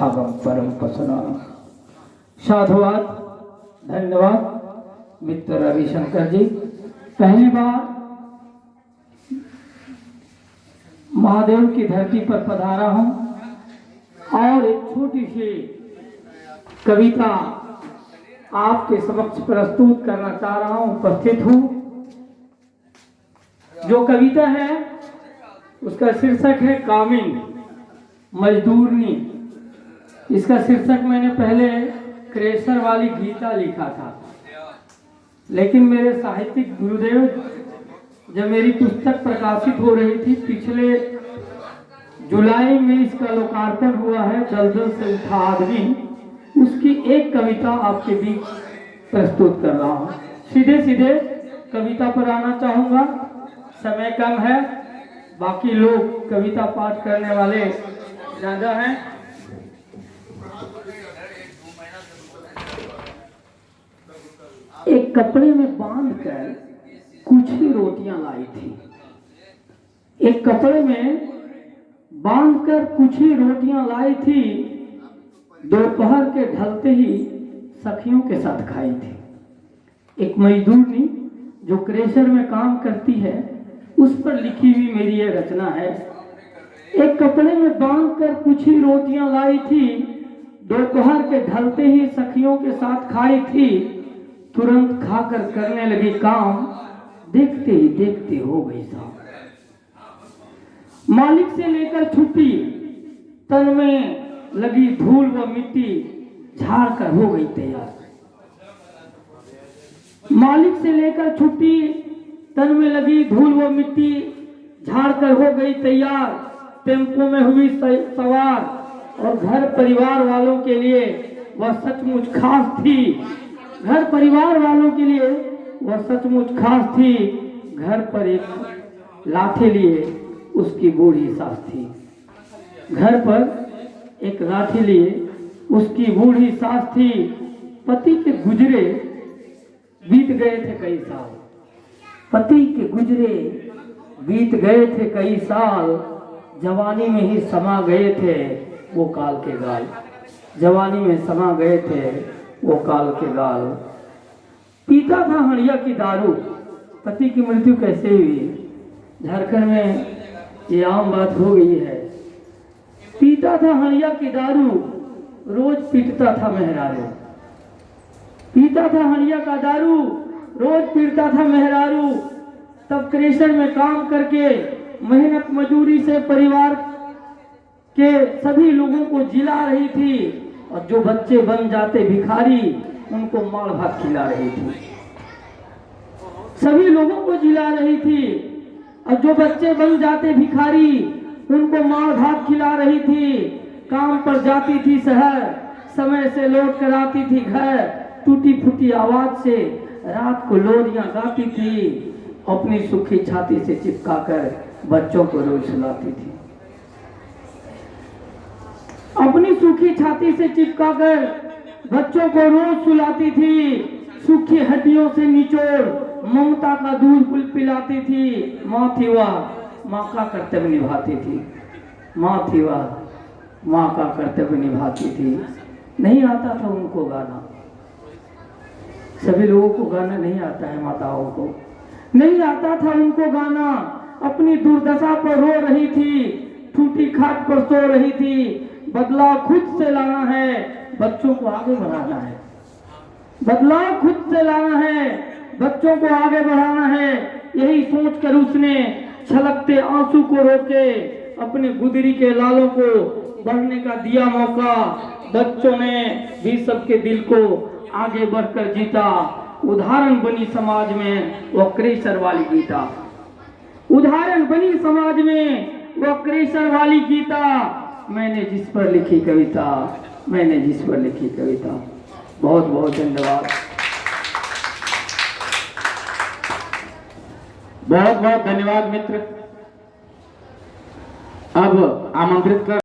भागम परम पसना। साधुवाद, धन्यवाद मित्र रविशंकर जी। पहली बार महादेव की धरती पर पधारा हूं और एक छोटी सी कविता आपके समक्ष प्रस्तुत करना चाह रहा हूं, उपस्थित हूं। जो कविता है उसका शीर्षक है कामिन मजदूरनी। इसका शीर्षक मैंने पहले क्रेशर वाली गीता लिखा था, लेकिन मेरे साहित्यिक गुरुदेव जब मेरी पुस्तक प्रकाशित हो रही थी, पिछले जुलाई में इसका लोकार्पण हुआ है, दलदल से उठा आदमी, उसकी एक कविता आपके बीच प्रस्तुत कर रहा हूँ। सीधे सीधे कविता पर आना चाहूँगा, समय कम है, बाकी लोग कविता पाठ करने वाले ज़्यादा हैं। एक कपड़े में बांधकर कुछ ही रोटियां लाई थी। एक कपड़े में बांधकर कुछ ही रोटियां लाई थी, दोपहर के ढलते ही सखियों के साथ खाई थी। एक मजदूरनी जो क्रेशर में काम करती है, उस पर लिखी हुई मेरी ये रचना है। एक कपड़े में बांधकर कुछ ही रोटियां लाई थी, दोपहर के ढलते ही सखियों के साथ खाई थी। तुरंत खाकर करने लगी काम, देखते ही देखते हो गई शाम। मालिक से लेकर छुट्टी, तन में लगी धूल व मिट्टी, झाड़ कर हो गई तैयार। मालिक से लेकर छुट्टी, तन में लगी धूल व मिट्टी, झाड़ कर हो गई तैयार। टेम्पो में हुई सवार और घर परिवार वालों के लिए वह सचमुच खास थी। घर परिवार वालों के लिए वह सचमुच खास थी। घर पर एक लाठी लिए उसकी बूढ़ी सास थी। घर पर एक लाठी लिए उसकी बूढ़ी सास थी। पति के गुजरे बीत गए थे कई साल। पति के गुजरे बीत गए थे कई साल। जवानी में ही समा गए थे वो काल के गाल। जवानी में समा गए थे वो काल के गाल। पीता था हड़िया की दारू। पति की मृत्यु कैसे हुई? झारखंड में ये आम बात हो गई है। पीता था हड़िया की दारू, रोज पीटता था मेहरारू। पीता था हड़िया का दारू, रोज पीटता था मेहरारू। तब क्रेशर में काम करके मेहनत मजदूरी से परिवार के सभी लोगों को जिला रही थी, और जो बच्चे बन जाते भिखारी उनको मार भात खिला रही थी। सभी लोगों को जिला रही थी, और जो बच्चे बन जाते भिखारी उनको मार भात खिला रही थी। काम पर जाती थी शहर, समय से लौट कर आती थी घर। टूटी फूटी आवाज से रात को लोरियां गाती थी। अपनी सूखी छाती से चिपकाकर बच्चों को रोज सुलाती थी। अपनी सूखी छाती से चिपकाकर बच्चों को रोज सुलाती थी। सूखी हड्डियों से निचोड़ ममता का दूध पिलाती थी। माँ थी वह, माँ का कर्तव्य निभाती थी। माँ थी वह, माँ का कर्तव्य निभाती थी। नहीं आता था उनको गाना। सभी लोगों को गाना नहीं आता है, माताओं को नहीं आता था उनको गाना। अपनी दुर्दशा पर रो रही थी, टूटी खाट पर सो रही थी। बदलाव खुद से लाना है, बच्चों को आगे बढ़ाना है। बदलाव खुद से लाना है, बच्चों को आगे बढ़ाना है। यही सोचकर उसने छलकते आंसू को रोके, अपने गुदरी के लालों को बढ़ने का दिया मौका। बच्चों ने भी सबके दिल को आगे बढ़कर जीता। उदाहरण बनी समाज में वो क्रेशर वाली गीता। उदाहरण बनी समाज में वो क्रेशर वाली गीता। मैंने जिस पर लिखी कविता, मैंने जिस पर लिखी कविता। बहुत बहुत धन्यवाद। बहुत बहुत धन्यवाद मित्र। अब आमंत्रित कर